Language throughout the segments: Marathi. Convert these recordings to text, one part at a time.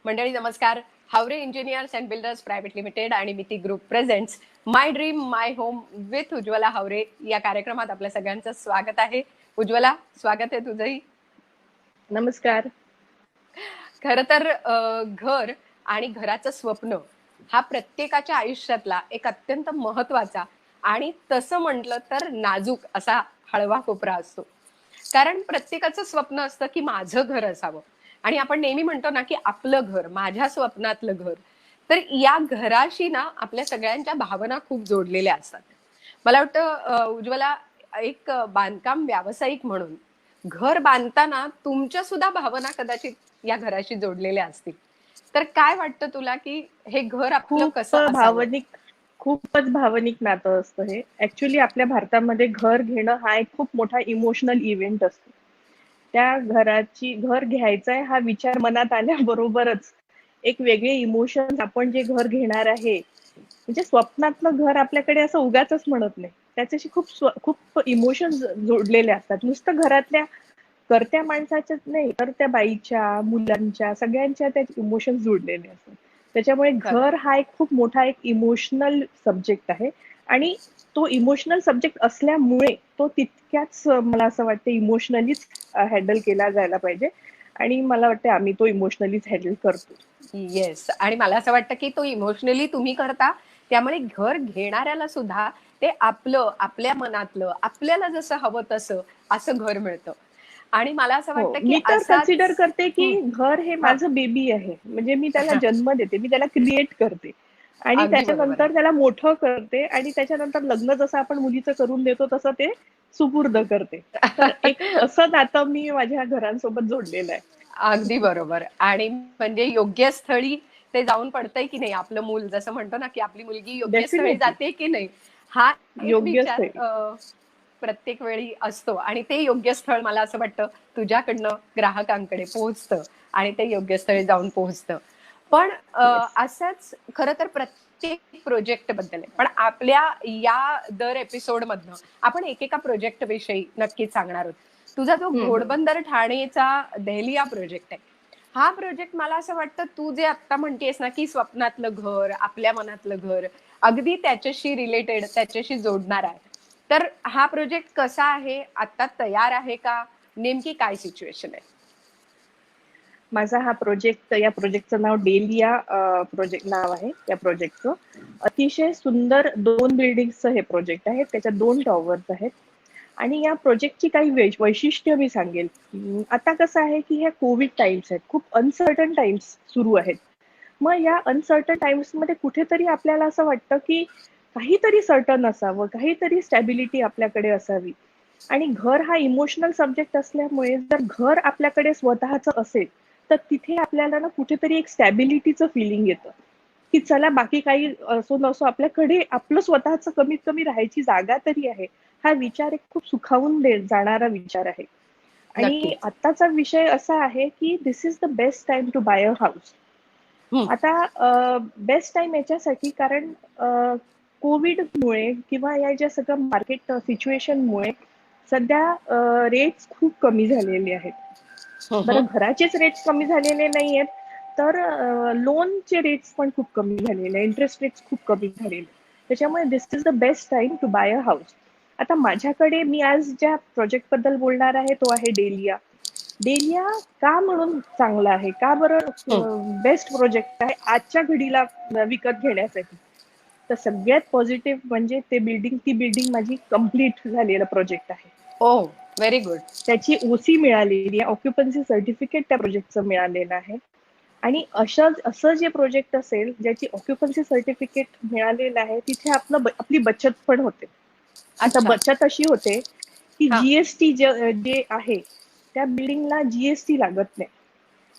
मंडळी नमस्कार. Haware engineers and builders private limited आणि मिती group presents my dream my home with Ujjwala Haware या कार्यक्रमात आपल्या सगळ्यांचं स्वागत आहे. उज्ज्वला, स्वागत आहे तुझंही. नमस्कार. खर तर घर आणि घराचं स्वप्न हा प्रत्येकाच्या आयुष्यातला एक अत्यंत महत्वाचा आणि तसं म्हटलं तर नाजूक असा हळवा कोपरा असतो. कारण प्रत्येकाचं स्वप्न असतं की माझं घर असावं आणि आपण नेहमी म्हणतो ना की आपलं घर, माझ्या स्वप्नातलं घर. तर या घराशी ना आपल्या सगळ्यांच्या भावना खूप जोडलेल्या असतात. मला वाटतं उज्ज्वला, एक बांधकाम व्यावसायिक म्हणून घर बांधताना तुमच्या सुद्धा भावना कदाचित या घराशी जोडलेल्या असतील. तर काय वाटतं तुला की हे घर आपलं कसं असावं? खूपच भावनिक नातं असतं हे. ऍक्च्युली आपल्या भारतामध्ये घर घेणं हा एक खूप मोठा इमोशनल इव्हेंट असतो. त्या घर घ्यायचाय हा विचार मनात आल्याबरोबरच एक वेगळे इमोशन, आपण जे घर घेणार आहे म्हणजे स्वप्नातलं घर आपल्याकडे असं उगाचच म्हणत नाही, त्याच्याशी खूप इमोशन्स जोडलेले असतात. नुसतं घरातल्या करत्या माणसाच्याच नाही, तर त्या बाईच्या, मुलांच्या, सगळ्यांच्या त्यात इमोशन्स जोडलेले असतात. त्याच्यामुळे खरंय. घर हा एक खूप मोठा एक इमोशनल सब्जेक्ट आहे आणि तो इमोशनल सब्जेक्ट असल्यामुळे तो तितक्याच मला असं वाटतं इमोशनलीच हँडल केला जायला पाहिजे आणि मला वाटतं आम्ही तो इमोशनलीच हँडल करतो. येस, आणि मला असं वाटतं की तो इमोशनली तुम्ही करता, त्यामुळे घर घेणाऱ्याला सुद्धा ते आपलं, आपल्या मनातलं, आपल्याला जसं हवं तसं असं घर मिळतं. आणि मला असं हो, वाटतं की मी तर कन्सिडर असाच करते की घर हे हा. माझं बेबी आहे. म्हणजे मी त्याला जन्म देते, मी त्याला क्रिएट करते आणि अगदी बरोबर आहे. त्याच्यानंतर त्याला मोठं करते आणि त्याच्यानंतर लग्न जसं आपण मुलीचं करून देतो तसं ते सुपूर्द करते. तर एक असं नातं मी माझ्या घरांसोबत जोडलेलं आहे. अगदी बरोबर. आणि म्हणजे योग्य स्थळी ते जाऊन पडतंय की नाही आपलं मूल, जसं म्हणतो ना की आपली मुलगी योग्य स्थळी डेफिनेटली जाते की नाही, हा एक योग्य विचार स्थळी. प्रत्येक वेळी असतो. आणि ते योग्य स्थळ मला असं वाटतं तुझ्याकडनं ग्राहकांकडे पोहोचतं आणि ते योग्य स्थळी जाऊन पोहोचतं. पण येस. असंच खरं तर प्रत्येक प्रोजेक्ट बद्दल आहे. पण आपल्या या दर एपिसोड मधनं आपण एकेका प्रोजेक्ट विषयी नक्कीच सांगणार आहोत. तुझा जो घोडबंदर ठाणेचा देहलिया प्रोजेक्ट आहे, हा प्रोजेक्ट मला असं वाटतं तू जे आता म्हणतेस ना की स्वप्नातलं घर, आपल्या मनातलं घर, अगदी त्याच्याशी रिलेटेड, त्याच्याशी जोडणार आहे. तर हा प्रोजेक्ट कसा आहे, आता तयार आहे का, नेमकी काय सिच्युएशन आहे? माझा हा प्रोजेक्ट, या प्रोजेक्टचं नाव डेलिया प्रोजेक्ट नाव आहे या प्रोजेक्टचं. अतिशय सुंदर 2 बिल्डिंग्सचं हे प्रोजेक्ट आहे. त्याच्यात 2 टॉवर्स आहेत आणि या प्रोजेक्टची काही वैशिष्ट्य मी सांगेल. आता कसं आहे की ह्या कोविड टाइम्स आहेत, खूप अनसर्टन टाइम्स सुरू आहेत. मग या अनसर्टन टाइम्समध्ये कुठेतरी आपल्याला असं वाटतं की काहीतरी सर्टन असावं, काहीतरी स्टॅबिलिटी आपल्याकडे असावी. आणि घर हा इमोशनल सब्जेक्ट असल्यामुळे जर घर आपल्याकडे स्वतःचं असेल तर तिथे आपल्याला ना कुठेतरी एक स्टॅबिलिटीचं फिलिंग येतं की चला, बाकी काही असो नसो, आपल्याकडे आपलं स्वतःचं कमीत कमी राहायची जागा तरी आहे. हा विचार एक खूप सुखावून जाणारा विचार आहे. आणि नक्कीच. आताचा विषय असा आहे की this is the best time to buy a house. आता बेस्ट टाइम याच्यासाठी कारण कोविडमुळे किंवा या ज्या सगळं मार्केट सिच्युएशनमुळे सध्या रेट्स खूप कमी झालेले आहेत. बरं, घराचेच रेट्स कमी झालेले नाहीयेत, तर लोनचे रेट्स पण खूप कमी झालेले आहे, इंटरेस्ट रेट्स खूप कमी झालेले. त्याच्यामुळे this is the best time to buy a house. आता माझ्याकडे, मी आज ज्या प्रोजेक्ट बद्दल बोलणार आहे तो आहे डेलिया. डेलिया का म्हणून चांगला आहे, का बरं बेस्ट प्रोजेक्ट आहे आजच्या घडीला विकत घेण्यासाठी? तर सगळ्यात पॉझिटिव्ह म्हणजे ती बिल्डिंग माझी कम्प्लीट झालेला प्रोजेक्ट आहे. ओ, व्हेरी गुड. त्याची ओसी मिळालेली आहे, ऑक्युपन्सी सर्टिफिकेट त्या प्रोजेक्टचं मिळालेलं आहे. आणि असं जे प्रोजेक्ट असेल ज्याची ऑक्युपन्सी सर्टिफिकेट मिळालेलं आहे, तिथे आपली बचत पण होते. आता अच्छा. बचत अशी होते की हा. जीएसटी जे आहे त्या बिल्डिंगला जीएसटी लागत नाही.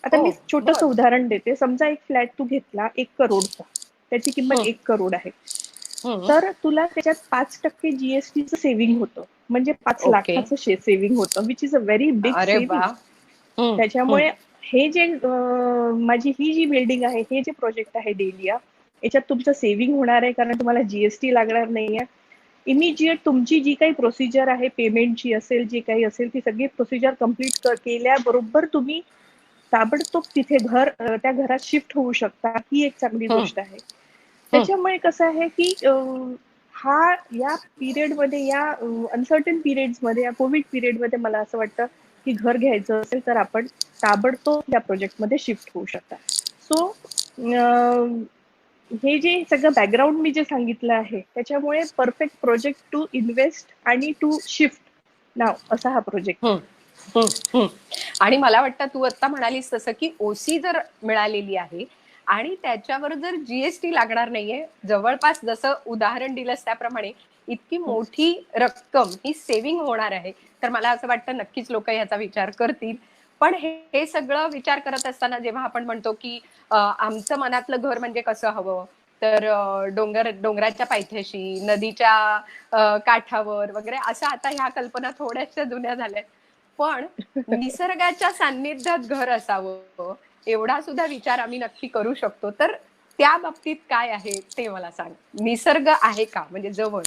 आता ओ, मी छोटंसं बर. उदाहरण देते. समजा एक फ्लॅट तू घेतला 1 करोडचा, त्याची किंमत 1 करोड आहे. तर तुला त्याच्यात 5% जीएसटीचं सेव्हिंग होतं, म्हणजे 5 ओके. लाखाचं सेव्हिंग होतं, which is a very big अरे वा. सेव्हिंग. त्याच्यामुळे हे जे माझी ही जी बिल्डिंग आहे, हे जे प्रोजेक्ट आहे डेलिया, याच्यात तुमचं सेव्हिंग होणार आहे कारण तुम्हाला जीएसटी लागणार नाहीये. इमिजिएट तुमची जी काही प्रोसिजर आहे पेमेंटची असेल, जे काही असेल, ती सगळी प्रोसिजर कम्प्लीट केल्याबरोबर तुम्ही ताबडतोब तिथे त्या घरात शिफ्ट होऊ शकता, ही एक चांगली हम्म, गोष्ट आहे. हम्म, त्याच्यामुळे कसं आहे की या पिरियडमध्ये, या अनसर्टन पिरियड्समध्ये, या कोविड पिरियडमध्ये मला असं वाटतं की घर घ्यायचं असेल तर आपण ताबडतोब या प्रोजेक्टमध्ये शिफ्ट होऊ शकता. सो हे जे सगळं बॅकग्राऊंड मी जे सांगितलं आहे त्याच्यामुळे परफेक्ट प्रोजेक्ट टू इन्व्हेस्ट आणि टू शिफ्ट नाव असा हा प्रोजेक्ट हम्म, आहे. हम्म, हम्म. आणि मला वाटतं तू आता म्हणालीस तसं की ओसी जर मिळालेली आहे आणि त्याच्यावर जर जीएसटी लागणार नाहीये, जवळपास जसं उदाहरण दिलंस त्याप्रमाणे इतकी मोठी रक्कम ही सेव्हिंग होणार आहे, तर मला असं वाटतं नक्कीच लोक ह्याचा विचार करतील. पण हे सगळं विचार करत असताना जेव्हा आपण म्हणतो की आमचं मनातलं घर म्हणजे कसं हवं, तर डोंगराच्या पायथ्याशी, नदीच्या काठावर वगैरे, असं आता ह्या कल्पना थोड्याशा जुन्या झाल्या. पण निसर्गाच्या सान्निध्यात घर असावं एवढा सुद्धा विचार आम्ही नक्की करू शकतो. तर त्या बाबतीत काय आहे ते मला सांग. निसर्ग आहे का म्हणजे जवळ?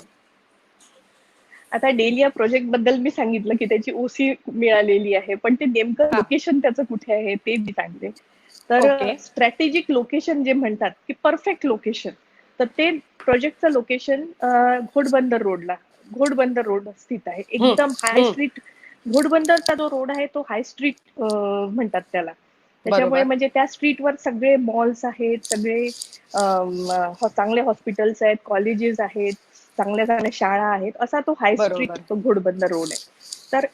आता डेलिया प्रोजेक्ट बद्दल मी सांगितलं की त्याची ओसी मिळालेली आहे, पण ते नेमकं हा. लोकेशन त्याचं कुठे आहे ते मी सांगते. तर ओके. स्ट्रॅटेजिक लोकेशन जे म्हणतात की परफेक्ट लोकेशन, तर ते प्रोजेक्टचं लोकेशन घोडबंदर रोड स्थित आहे. हम्म, एकदम हाय हम्म. स्ट्रीट. घोडबंदरचा जो रोड आहे तो हाय स्ट्रीट म्हणतात त्याला. त्याच्यामुळे बरोबर, म्हणजे त्या स्ट्रीटवर सगळे मॉल्स आहेत, सगळे चांगले हॉस्पिटल्स आहेत, कॉलेजेस आहेत, चांगल्या चांगल्या शाळा आहेत, असा तो हाय स्ट्रीट बरोबर. तो घोडबंदर रोड आहे. तर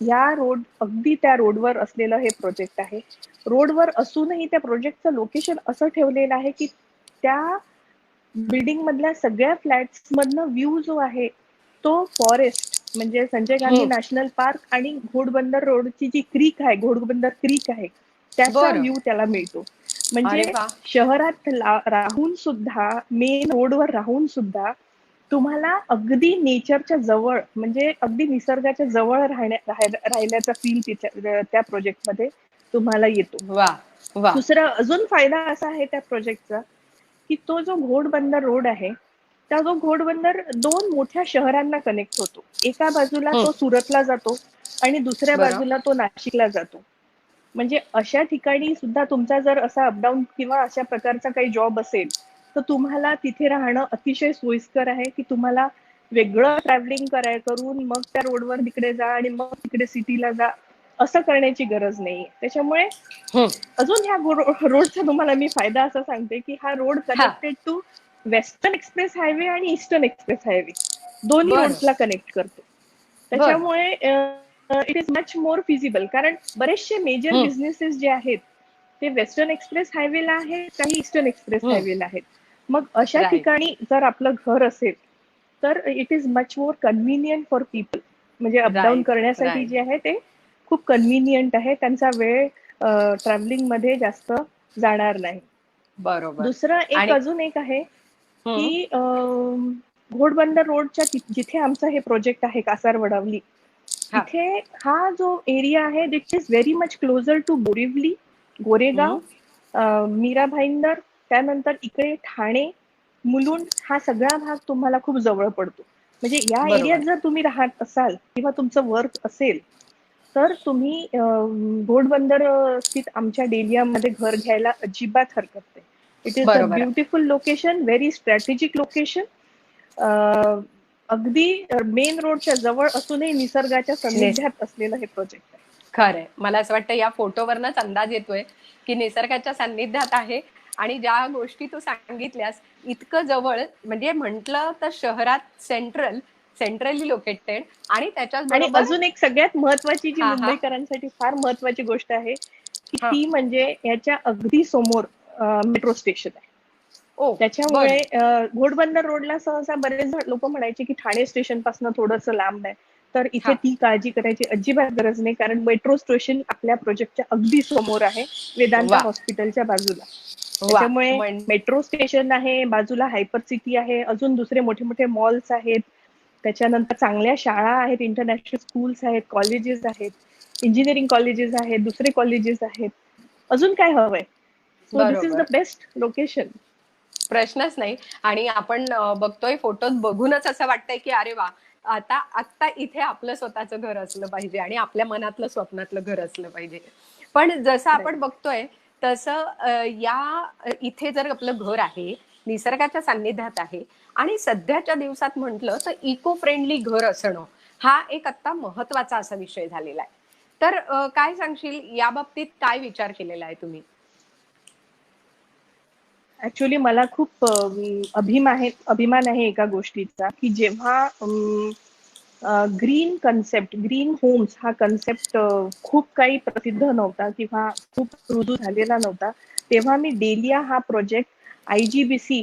अगदी त्या रोडवर असलेलं हे प्रोजेक्ट आहे. रोडवर असूनही त्या प्रोजेक्टचं लोकेशन असं ठेवलेलं आहे की त्या बिल्डिंग मधल्या सगळ्या फ्लॅट्स मधनं व्ह्यू जो आहे तो फॉरेस्ट म्हणजे संजय गांधी हम्म. नॅशनल पार्क आणि घोडबंदर रोडची जी क्रीक आहे, घोडबंदर क्रीक आहे, त्याचा बरं. व्ह्यू त्याला मिळतो. म्हणजे अरे वा. शहरात राहून सुद्धा, मेन रोडवर राहून सुद्धा तुम्हाला अगदी नेचरच्या जवळ, म्हणजे अगदी निसर्गाच्या जवळ राहिल्याचा फील त्या प्रोजेक्टमध्ये तुम्हाला येतो. वा वा. दुसरा अजून फायदा असा आहे त्या प्रोजेक्टचा की तो जो घोडबंदर रोड आहे, त्या जो घोडबंदर दोन मोठ्या शहरांना कनेक्ट होतो. एका बाजूला हम्म. तो सुरतला जातो आणि दुसऱ्या बरं. बाजूला तो नाशिकला जातो. म्हणजे अशा ठिकाणी सुद्धा तुमचा जर असा अपडाऊन किंवा अशा प्रकारचा काही जॉब असेल तर तुम्हाला तिथे राहणं अतिशय सोयीस्कर आहे की तुम्हाला वेगळं ट्रॅव्हलिंग करून मग त्या रोडवर तिकडे जा आणि मग तिकडे सिटीला जा, असं करण्याची गरज नाहीये. त्याच्यामुळे हम्म. अजून ह्या रोडचा तुम्हाला मी फायदा असा सांगते की हा रोड हा. Connected to western express highway आणि ईस्टर्न एक्सप्रेस हायवे, दोन्ही बरं. रोड्सला कनेक्ट करतो. बरं. त्याच्यामुळे it is much more feasible, कारण बरेचसे मेजर हम्म. बिझनेसेस जे आहेत ते वेस्टर्न एक्सप्रेस हायवेला आहेत, काही ईस्टर्न एक्सप्रेस हम्म. हायवेला आहेत. मग अशा राईट. ठिकाणी जर आपलं घर असेल तर it is much more convenient for people. म्हणजे अपडाऊन राईट. करण्यासाठी राईट. जे आहे ते खूप कन्व्हिनियंट आहे. त्यांचा वेळ ट्रॅव्हलिंग मध्ये जास्त जाणार नाही. बरोबर. दुसरं आणि अजून एक आहे हम्म. की घोडबंदर रोडच्या जिथे आमचं हे प्रोजेक्ट आहे कासारवडवली, हा. तिथे हा जो एरिया आहे that is very much closer to Borivali, Goregaon, hmm. Mira Bhayandar, त्यानंतर इकडे ठाणे, मुलुंड, हा सगळा भाग तुम्हाला खूप जवळ पडतो. म्हणजे या एरियात बरोबर. जर तुम्ही राहत असाल किंवा तुमचं वर्क असेल तर तुम्ही घोडबंदर स्थित आमच्या डेलियामध्ये घर घ्यायला अजिबात हरकत नाही. इट इज अ बरोबर. Beautiful location, very strategic location. अगदी मेन रोडच्या जवळ असूनही निसर्गाच्या सान्निध्यात असलेलं हे प्रोजेक्ट आहे. खरंय. मला असं वाटतं या फोटोवरनच अंदाज येतोय की निसर्गाच्या सान्निध्यात आहे. आणि ज्या गोष्टी तू सांगितल्यास इतकं जवळ, म्हणजे म्हटलं तर शहरात सेंट्रली लोकेटेड, आणि त्याच्याच आणि बरोबर. अजून एक सगळ्यात महत्वाची जी हा हा मुंबईकरांसाठी फार महत्वाची गोष्ट आहे की हा. ती म्हणजे याच्या अगदी समोर मेट्रो स्टेशन आहे. ओ. बर. त्याच्यामुळे घोडबंदर रोडला सहसा बरेच लोक म्हणायचे की ठाणे स्टेशन पासून थोडंसं लांब आहे, तर इथे हा. ती काळजी करायची अजिबात गरज नाही, कारण मेट्रो स्टेशन आपल्या प्रोजेक्टच्या अगदी समोर आहे, वेदांता वा हॉस्पिटलच्या बाजूला. वा. त्याच्यामुळे मेट्रो स्टेशन आहे, बाजूला हायपर सिटी आहे, अजून दुसरे मोठे मोठे मॉल्स आहेत, त्याच्यानंतर चांगल्या शाळा आहेत, इंटरनॅशनल स्कूल्स आहेत, कॉलेजेस आहेत, इंजिनिअरिंग कॉलेजेस आहेत, दुसरे कॉलेजेस आहेत. अजून काय हवंय? सो दिस इज द बरोबर. Best location. प्रश्नच नाही. आणि आपण बघतोय फोटोत बघूनच असं वाटतंय की अरे वा, आता आत्ता इथे आपलं स्वतःचं घर असलं पाहिजे आणि आपल्या मनातलं स्वप्नातलं घर असलं पाहिजे. पण जसं राईट. आपण बघतोय तसं इथे जर आपलं घर आहे, निसर्गाच्या सान्निध्यात आहे आणि सध्याच्या दिवसात म्हटलं तर इको फ्रेंडली घर असणं हा एक आता महत्वाचा असा विषय झालेला आहे. तर काय सांगशील या बाबतीत, काय विचार केलेला आहे तुम्ही? ऍक्च्युली मला खूप अभिमान आहे एका गोष्टीचा, की जेव्हा ग्रीन कन्सेप्ट, ग्रीन होम्स हा कन्सेप्ट खूप काही प्रसिद्ध नव्हता किंवा खूप रुजू झालेला नव्हता, तेव्हा मी डेलिया हा प्रोजेक्ट IGBC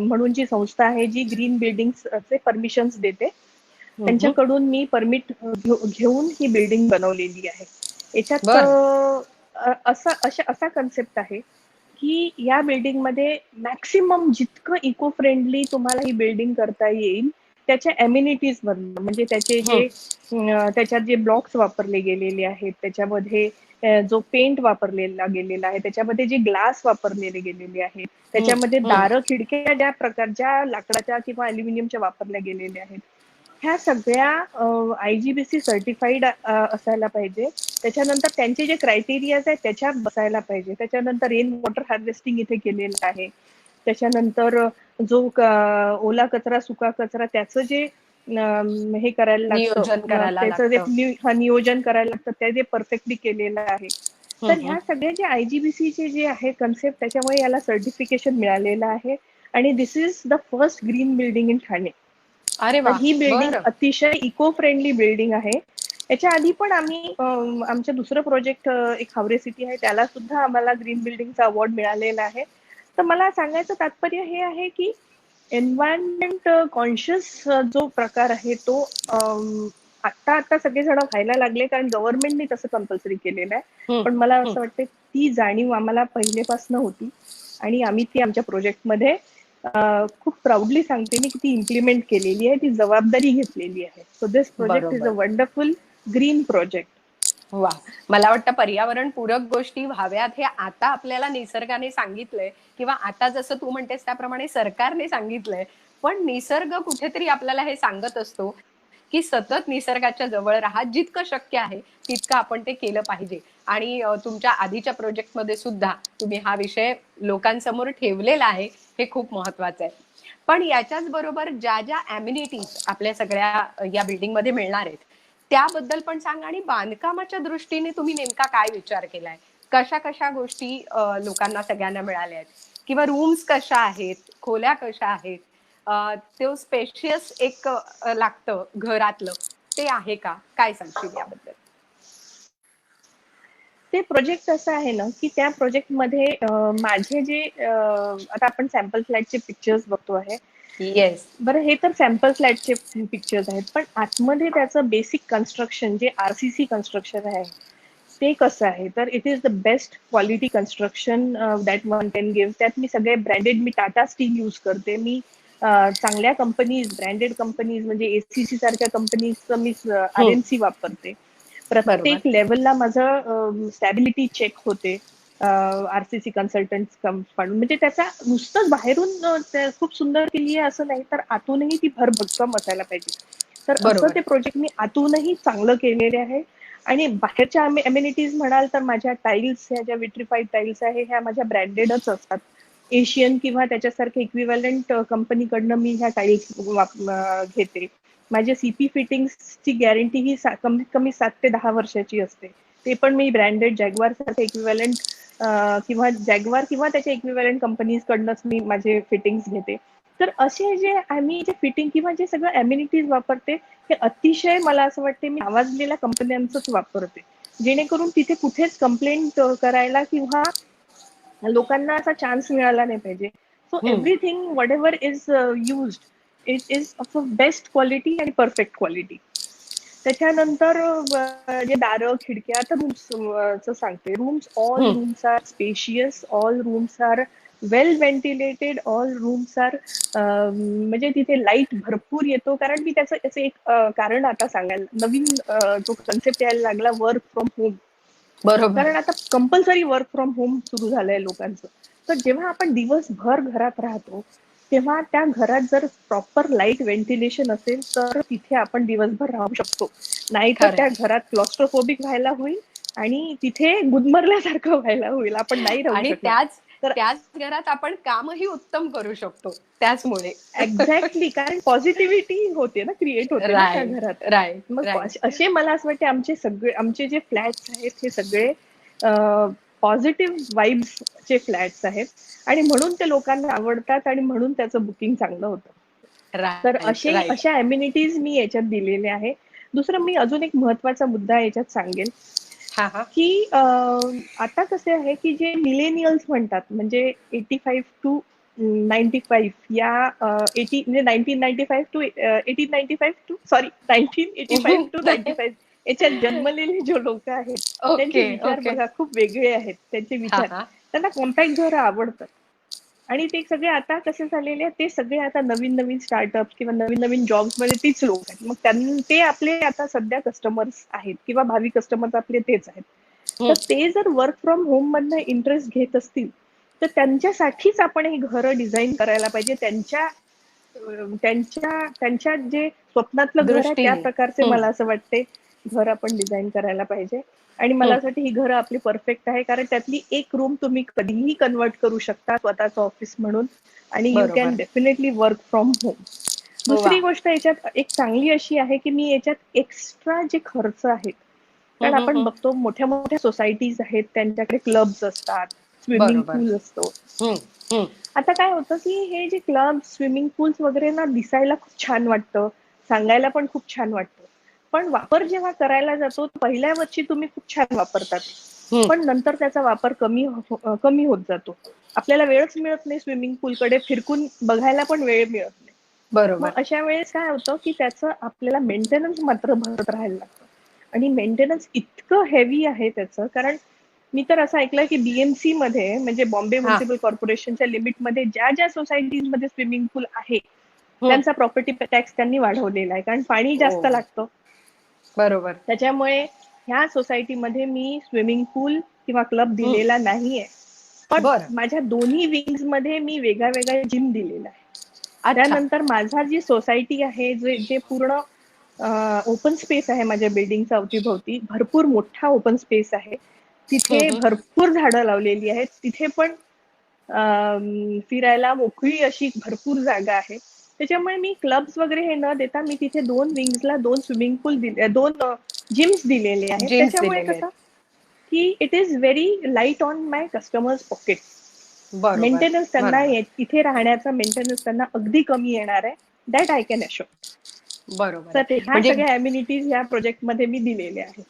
म्हणून जी संस्था आहे जी ग्रीन बिल्डिंगचे परमिशन्स देते, हम्म. त्यांच्याकडून मी परमिट घेऊन ही बिल्डिंग बनवलेली आहे. याच्यात बर. असा कन्सेप्ट आहे की या बिल्डिंग मध्ये मॅक्सिमम जितकं इको फ्रेंडली तुम्हाला ही बिल्डिंग करता येईल त्याच्या एम्युनिटीज मधनं, म्हणजे त्याच्यात जे ब्लॉक्स वापरले गेलेले आहेत, त्याच्यामध्ये जो पेंट वापरलेला गेलेला आहे, त्याच्यामध्ये जे ग्लास वापरलेले गेलेले आहेत, त्याच्यामध्ये दारं खिडक्या ज्या लाकडाच्या किंवा अल्युमिनियमच्या वापरल्या गेलेल्या आहेत, ह्या सगळ्या IGBC सर्टिफाईड असायला पाहिजे. त्याच्यानंतर त्यांचे जे क्रायटेरियाज आहेत त्याच्यात बसायला पाहिजे. त्याच्यानंतर रेन वॉटर हार्वेस्टिंग इथे केलेलं आहे. त्याच्यानंतर जो ओला कचरा सुका कचरा त्याचं जे हे करायला लागतं, नियोजन करायला त्याचं जे लागतं. नियोजन करायला लागतं ते जे परफेक्टली केलेलं आहे. तर ह्या सगळ्या जे IGBC चे जे आहे कन्सेप्ट, त्याच्यामुळे याला सर्टिफिकेशन मिळालेलं आहे आणि this is the first green building in Thane. अरे तर वा. ही बिल्डिंग बर. अतिशय इको फ्रेंडली बिल्डिंग आहे. याच्या आधी पण आम्ही आमच्या दुसरं प्रोजेक्ट एक हावरे सिटी आहे, त्याला सुद्धा आम्हाला ग्रीन बिल्डिंगचा अवॉर्ड मिळालेला आहे. तर मला सांगायचं तात्पर्य हे आहे की एन्व्हायरमेंट कॉन्शियस जो प्रकार आहे तो आता सगळेजण व्हायला लागले, कारण गव्हर्नमेंटने तसं कंपल्सरी केलेलं आहे. पण मला असं वाटतं ती जाणीव आम्हाला पहिलेपासून होती आणि आम्ही ती आमच्या प्रोजेक्टमध्ये खूप प्राऊडली सांगते मी की ती इम्प्लिमेंट केलेली आहे, ती जबाबदारी घेतलेली आहे. So this project is a बरोबर. Wonderful green project. वा. मला वाटतं पर्यावरण पूरक गोष्टी व्हाव्यात हे आता आपल्याला निसर्गाने सांगितलंय, किंवा आता जसं तू म्हणतेस त्याप्रमाणे सरकारने सांगितलंय. पण निसर्ग कुठेतरी आपल्याला हे सांगत असतो की सतत निसर्गाच्या जवळ राहा, जितकं शक्य आहे तितकं आपण ते केलं पाहिजे. आणि तुमच्या आधीच्या प्रोजेक्टमध्ये सुद्धा तुम्ही हा विषय लोकांसमोर ठेवलेला आहे, हे खूप महत्वाचं आहे. पण याच्याच बरोबर ज्या ज्या अम्युनिटीज आपल्या सगळ्या या बिल्डिंगमध्ये मिळणार आहेत त्याबद्दल पण सांग, आणि बांधकामाच्या दृष्टीने तुम्ही नेमका काय विचार केलाय, कशा कशा गोष्टी लोकांना सगळ्यांना मिळाल्या आहेत, किंवा रूम्स कशा आहेत, खोल्या कशा आहेत, ते स्पेशियस एक लागतं घरातलं ते आहे का, काय सांगशील याबद्दल? ते प्रोजेक्ट असं आहे ना की त्या प्रोजेक्टमध्ये माझे जे आता आपण सॅम्पल फ्लॅटचे पिक्चर्स बघतो आहे. येस. बरं, हे तर सॅम्पल फ्लॅटचे पिक्चर्स आहेत, पण आतमध्ये त्याचं बेसिक कन्स्ट्रक्शन जे RCC कन्स्ट्रक्शन आहे ते कसं आहे, तर it is the best quality construction that one can give. त्यात मी सगळे ब्रँडेड, मी टाटा स्टील यूज करते, मी चांगल्या कंपनीज, ब्रँडेड कंपनीज म्हणजे ACC सारख्या कंपनीजचं मी RMC वापरते. बरोबर. प्रत्येक लेवलला माझं स्टॅबिलिटी चेक होते RCC कन्सल्टंट काढून. म्हणजे त्याचा नुसतंच बाहेरून खूप सुंदर केली आहे असं नाही, तर आतूनही ती भरभक्कम असायला पाहिजे. तर असं बरोबर. ते प्रोजेक्ट मी आतूनही चांगलं केलेले आहे. आणि बाहेरच्या अम्युनिटीज म्हणाल तर माझ्या टाईल्स, ह्या ज्या विट्रिफाईड टाईल्स आहे ह्या माझ्या ब्रँडेडच असतात. एशियन किंवा त्याच्यासारखे इक्विव्हॅलंट कंपनीकडनं मी ह्या टाईल्स घेते. माझ्या CP फिटिंग्सची गॅरंटी ही कमीत कमी 7 ते 10 वर्षाची असते. ते पण मी ब्रँडेड जॅग्वार सारखे इक्विव्हॅलंट किंवा जॅग्वार किंवा त्याच्या इक्विव्हॅलंट कंपनीज कडनंच मी माझे फिटिंग्स घेते. तर असे जे आम्ही जे फिटिंग किंवा जे सगळं अम्युनिटीज वापरते हे अतिशय, मला असं वाटते, मी नावाजलेल्या कंपन्यांचंच वापरते, जेणेकरून तिथे कुठेच कंप्लेंट करायला किंवा लोकांना असा चान्स मिळाला नाही पाहिजे. So everything whatever is used it is of best quality आणि परफेक्ट क्वालिटी. त्याच्यानंतर जे दारं खिडक्या, तर रूम्स सांगते. All rooms are spacious, all rooms are well ventilated, all rooms are म्हणजे तिथे लाईट भरपूर येतो. कारण मी त्याचं एक कारण आता सांगायला, नवीन जो कन्सेप्ट यायला लागला, वर्क फ्रॉम होम. बरोबर. कारण आता कंपल्सरी वर्क फ्रॉम होम सुरू झालंय लोकांचं. तर जेव्हा आपण दिवसभर घरात राहतो तेव्हा त्या घरात जर प्रॉपर लाईट व्हेंटिलेशन असेल तर तिथे आपण दिवसभर राहू शकतो. नाहीतर त्या खरंय. घरात क्लॉस्ट्रोफोबिक व्हायला होईल आणि तिथे गुदमरल्यासारखं व्हायला होईल, आपण नाही राहू आणि शकणार. त्याच तर त्याच घरात आपण कामही उत्तम करू शकतो त्याचमुळे. एक्झॅक्टली, कारण पॉझिटिव्हिटी होते ना, क्रिएट होते ना त्या राईट, घरात. राईट, मग राईट. असे मला असं वाटते आमचे जे फ्लॅट्स आहेत हे सगळे पॉझिटिव्ह वाईब्सचे फ्लॅट्स आहेत, आणि म्हणून ते लोकांना आवडतात आणि म्हणून त्याचं बुकिंग चांगलं होतं. तर राईट, राईट. अशा अम्युनिटीज मी याच्यात दिलेल्या आहे. दुसरं, मी अजून एक महत्वाचा मुद्दा याच्यात सांगेल, हा हा. की आता कसे आहे की जे मिलेनियल्स म्हणतात, म्हणजे 85 टू 95 या 80 म्हणजे 1995 टू 1895 टू सॉरी 1985 टू 95 याच्यात जन्मलेले जे लोक आहेत, त्यांचे ओके, विचार ओके. बघा खूप वेगळे आहेत. त्यांचे हा विचार, हा. त्यांना कॉम्पॅक्ट घरं आवडतात. आणि ते सगळे आता कसे झालेले आहेत, ते सगळे आता नवीन नवीन स्टार्टअप किंवा नवीन नवीन जॉब्स मध्ये तीच लोक आहेत. मग ते आपले आता सध्या कस्टमर्स आहेत किंवा भावी कस्टमर्स आपले तेच आहेत. तर ते जर वर्क फ्रॉम होम मधनं इंटरेस्ट घेत असतील, तर त्यांच्यासाठीच आपण हे घरं डिझाईन करायला पाहिजे. त्यांच्या जे स्वप्नातलं घर आहे त्या दृष्टीने. प्रकारचे मला असं वाटते घर आपण डिझाईन करायला पाहिजे. आणि मला असं वाटतं ही घरं आपली परफेक्ट आहे, कारण त्यातली एक रूम तुम्ही कधीही कन्वर्ट करू शकता स्वतःचं ऑफिस म्हणून, आणि यू कॅन बरोबर. Definitely work from home. वा. दुसरी गोष्ट याच्यात एक चांगली अशी आहे की मी याच्यात एक्स्ट्रा जे खर्च आहेत, कारण आपण हम्म. बघतो मोठ्या मोठ्या सोसायटीज आहेत, त्यांच्याकडे क्लब्स असतात, स्विमिंग बरोबर. पूल असतो. हम्म. हम्म. आता काय होतं की हे जे क्लब, स्विमिंग पूल्स वगैरे ना, दिसायला खूप छान वाटतं, सांगायला पण खूप छान वाटतं, पण वापर जेव्हा करायला जातो पहिल्या वर्षी तुम्ही खूप छान वापरतात, हम्म. पण नंतर त्याचा वापर कमी होत जातो. आपल्याला वेळच मिळत नाही स्विमिंग पूलकडे फिरकून बघायला, पण वेळ मिळत नाही. मग बरोबर. अशा वेळेस काय होतं की त्याचं आपल्याला मेंटेनन्स मात्र भरत राहायला लागतं, आणि मेंटेनन्स इतकं हेवी आहे त्याचं. कारण मी तर असं ऐकलंय की बीएमसी मध्ये, म्हणजे बॉम्बे हा. म्युन्सिपल कॉर्पोरेशनच्या लिमिटमध्ये ज्या ज्या सोसायटीज मध्ये स्विमिंग पूल आहे, हम्म. त्यांचा प्रॉपर्टी टॅक्स त्यांनी वाढवलेला आहे, कारण पाणी ओ. जास्त लागतं. बरोबर. त्याच्यामुळे ह्या सोसायटीमध्ये मी स्विमिंग पूल किंवा क्लब हम्म. दिलेला नाहीये, पण बरं. माझ्या दोन्ही विंग्स मध्ये मी वेगळा वेगळा जिम दिलेला आहे. अच्छा. त्यानंतर माझा जी सोसायटी आहे, जे जे पूर्ण ओपन स्पेस आहे माझ्या बिल्डिंगच्या अवतीभोवती, भरपूर मोठा ओपन स्पेस आहे, तिथे हम्म. भरपूर झाडं लावलेली आहेत. तिथे पण फिरायला मोकळी अशी भरपूर जागा आहे. त्याच्यामुळे मी क्लब्स वगैरे हे न देता मी तिथे दोन विंग्सला दोन स्विमिंग पूल दिले, दोन जिम्स दिलेले आहेत. जीन्स त्याच्यामुळे दिलेले कसं आहेत. की it is very light on my customers pocket. बरोबर. मेंटेनन्स त्यांना बरोबर. इथे राहण्याचा मेंटेनन्स त्यांना अगदी कमी येणार आहे, दॅट आय कॅन अशोर. बरोबर तर आहे. ह्या म्हणजे सगळ्या अम्युनिटीज ह्या प्रोजेक्ट मध्ये मी दिलेल्या आहेत.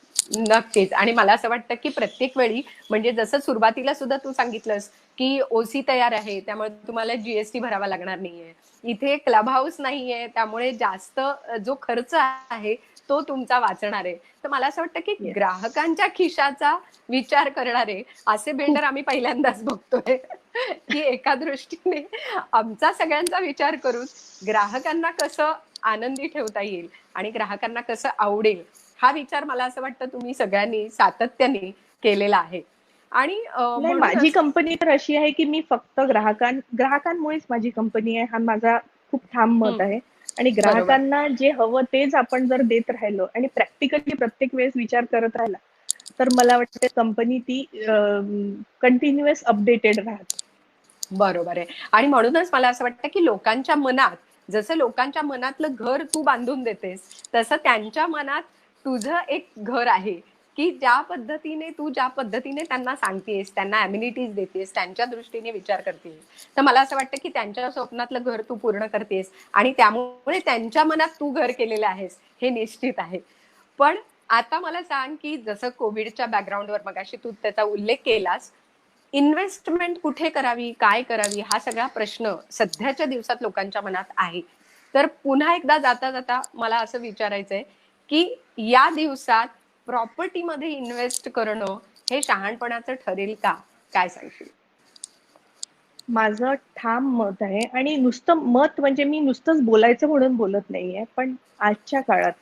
नक्कीच. आणि मला असं वाटतं की प्रत्येक वेळी, म्हणजे जसं सुरुवातीला सुद्धा तू सांगितलंस की ओसी तयार आहे, त्यामुळे तुम्हाला जीएसटी भरावा लागणार नाहीये. इथे क्लब हाऊस नाहीये, त्यामुळे जास्त जो खर्च आहे तो तुमचा वाचणार आहे. तर मला असं वाटतं की येस, ग्राहकांच्या खिशाचा विचार करणारे असे खूप. बिल्डर आम्ही पहिल्यांदाच बघतोय की एका दृष्टीने आमचा सगळ्यांचा विचार करून ग्राहकांना कसं आनंदी ठेवता येईल आणि ग्राहकांना कसं आवडेल, हा विचार मला असं वाटतं तुम्ही सगळ्यांनी सातत्याने केलेला आहे. आणि नाही, माझी म्हणूनच. कंपनी तर अशी आहे की मी फक्त ग्राहकांमुळेच माझी कंपनी आहे, हा माझा खूप ठाम मत आहे. आणि बरोबर. ग्राहकांना जे हवं तेच आपण जर देत राहिलो आणि प्रॅक्टिकली प्रत्येक वेळेस विचार करत राहिला, तर मला वाटतं कंपनी ती कंटिन्युअस अपडेटेड राहते. बरोबर आहे. आणि म्हणूनच मला असं वाटतं की लोकांच्या मनात, जसं लोकांच्या मनातलं घर तू बांधून देतेस, तसं त्यांच्या मनात तुझं एक घर आहे, की ज्या पद्धतीने त्यांना सांगतेस, त्यांना अम्युनिटीज देतेस, त्यांच्या दृष्टीने विचार करतेस, तर मला असं वाटतं की त्यांच्या स्वप्नातलं घर तू पूर्ण करतेस आणि त्यामुळे त्यांच्या मनात तू घर केलेलं आहेस हे निश्चित आहे. पण आता मला सांग की जसं कोविडच्या बॅकग्राऊंडवर मगाशी तू त्याचा उल्लेख केलास, इन्व्हेस्टमेंट कुठे करावी, काय करावी, हा सगळा प्रश्न सध्याच्या दिवसात लोकांच्या मनात आहे. तर पुन्हा एकदा जाता जाता मला असं विचारायचंय की या दिवसात प्रॉपर्टीमध्ये इन्व्हेस्ट करणं हे शहाणपणाचं ठरेल का? काय सांगशील? माझं ठाम मत आहे, आणि नुसतं मत म्हणजे मी नुसतंच बोलायचं म्हणून बोलत नाहीये, पण आजच्या काळात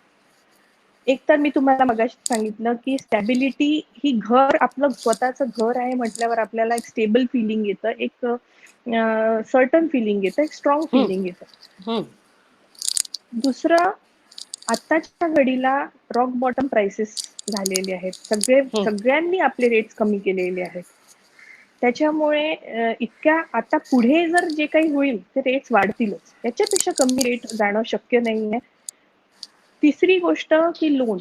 एक तर मी तुम्हाला मगाशी सांगितलं की स्टॅबिलिटी, ही घर आपलं स्वतःचं घर आहे म्हटल्यावर आपल्याला एक स्टेबल फिलिंग येतं, एक सर्टन फिलिंग येतं, एक स्ट्रॉंग हम्म. फिलिंग येतं. हम्म. दुसरं, आत्ताच्या घडीला रॉक बॉटम प्राइसेस झालेले आहेत. हं. सगळ्यांनी आपले रेट्स कमी केलेले आहेत. त्याच्यामुळे इतक्या आता पुढे जर जे काही होईल ते रेट्स वाढतीलच. त्याच्यापेक्षा कमी रेट जाणं शक्य नाहीये. तिसरी गोष्ट की लोन.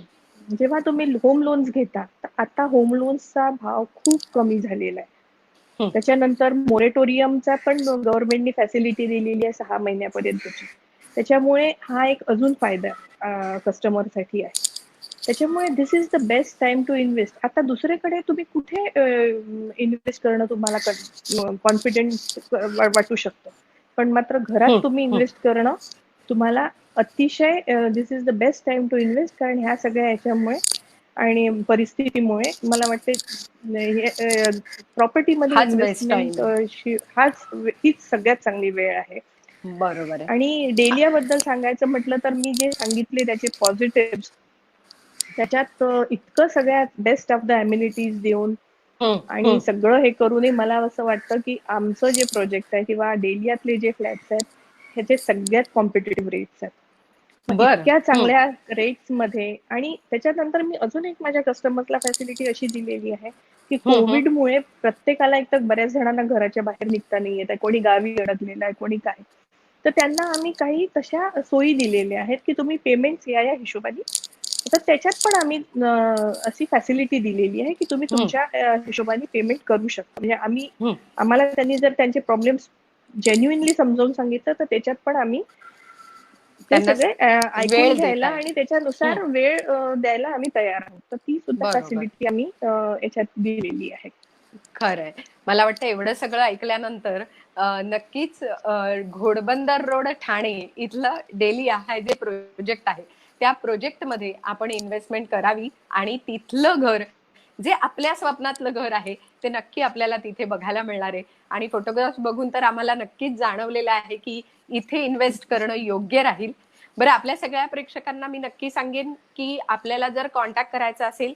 जेव्हा तुम्ही होम लोन्स घेता, तर आता होम लोन्सचा भाव खूप कमी झालेला आहे. हं. त्याच्यानंतर मोरेटोरियमचा पण गव्हर्नमेंटनी फॅसिलिटी दिलेली आहे 6 महिन्यापर्यंतची. त्याच्यामुळे हा एक अजून फायदा कस्टमरसाठी आहे. त्याच्यामुळे this is the best time to invest. आता दुसरीकडे तुम्ही कुठे इन्व्हेस्ट करणं तुम्हाला कॉन्फिडन्स वाटू शकतं. पण मात्र घरात हं. तुम्ही हं. इन्व्हेस्ट करणं तुम्हाला अतिशय this is the best time to invest, कारण ह्या सगळ्या याच्यामुळे आणि परिस्थितीमुळे मला वाटते प्रॉपर्टीमध्ये हाच बेस्ट इन्व्हेस्टमेंट टाइम आहे. हीच सगळ्यात चांगली वेळ आहे. बरोबर आहे. आणि डेलिया बद्दल सांगायचं म्हटलं तर मी जे सांगितले त्याचे पॉझिटिव्ह, त्याच्यात इतकं सगळ्यात बेस्ट ऑफ द अम्युनिटीज देऊन हं. आणि हं. सगळं हे करूनही मला असं वाटतं की आमचं जे प्रोजेक्ट आहे किंवा डेलियातले जे फ्लॅट्स आहेत ह्याचे सगळ्यात कॉम्पिटेटिव्ह रेट्स आहेत. मग बरं. इतक्या हं. चांगल्या रेट्स मध्ये आणि त्याच्यानंतर मी अजून एक माझ्या कस्टमर्सला फॅसिलिटी अशी दिलेली आहे की हं. हं. कोविडमुळे प्रत्येकाला एक तर बऱ्याच जणांना घराच्या बाहेर निघता नाही येत आहे, कोणी गावी अडकलेलं आहे, कोणी काय. तर त्यांना आम्ही काही तशा सोयी दिलेल्या आहेत की तुम्ही पेमेंट्स या हिशोबाने, तर त्याच्यात पण आम्ही अशी फॅसिलिटी दिलेली आहे की तुम्ही हं. तुमच्या हिशोबाने पेमेंट करू शकता. म्हणजे हं. आम्हाला त्यांनी जर त्यांचे प्रॉब्लेम्स जेन्युइनली समजावून सांगितलं तर त्याच्यात पण आम्ही ते त्यांना सगळे ऐकून वेळ घ्यायला देताय. आणि हं. त्याच्यानुसार वेळ द्यायला आम्ही तयार आहोत. तर ती सुद्धा बरोबर. फॅसिलिटी आम्ही याच्यात दिलेली आहे. खरंय. मला वाटतं एवढं सगळं ऐकल्यानंतर नक्कीच घोडबंदर रोड ठाणे इथलं डेलिया हा जे प्रोजेक्ट आहे, त्या प्रोजेक्टमध्ये आपण इन्व्हेस्टमेंट करावी आणि तिथलं घर जे आपल्या स्वप्नातलं घर आहे, ते नक्की आपल्याला तिथे बघायला मिळणार आहे. आणि फोटोग्राफ्स बघून तर आम्हाला नक्कीच जाणवलेलं आहे, की इथे इन्व्हेस्ट करणं योग्य राहील. बरं, आपल्या सगळ्या प्रेक्षकांना मी नक्की सांगेन, की आपल्याला जर कॉन्टॅक्ट करायचा असेल,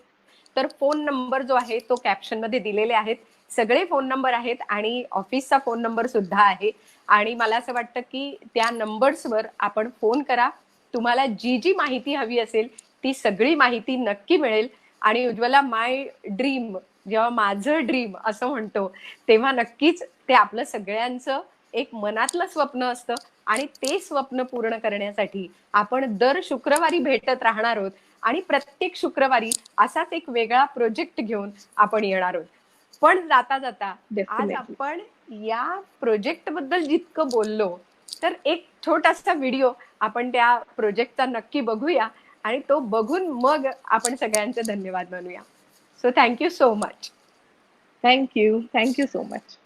तर फोन नंबर जो आहे तो कॅप्शनमध्ये दिलेले आहेत. सगळे फोन नंबर आहेत आणि ऑफिसचा फोन नंबर सुद्धा आहे. आणि मला असं वाटतं की त्या नंबर्सवर आपण फोन करा. तुम्हाला जी जी माहिती हवी असेल ती सगळी माहिती नक्की मिळेल. आणि उज्ज्वला, माय ड्रीम, जेव्हा माझं ड्रीम असं म्हणतो, तेव्हा नक्कीच ते आपलं सगळ्यांचं एक मनातलं स्वप्न असतं. आणि ते स्वप्न पूर्ण करण्यासाठी आपण दर शुक्रवारी भेटत राहणार आहोत. आणि प्रत्येक शुक्रवारी असाच एक वेगळा प्रोजेक्ट घेऊन आपण येणार आहोत. पण जाता जाता आज डेफिनेटली. आपण या प्रोजेक्ट बद्दल जितकं बोललो, तर एक छोटासा व्हिडिओ आपण त्या प्रोजेक्टचा नक्की बघूया आणि तो बघून मग आपण सगळ्यांचे धन्यवाद मानूया. So thank you so much. Thank you. Thank you so much.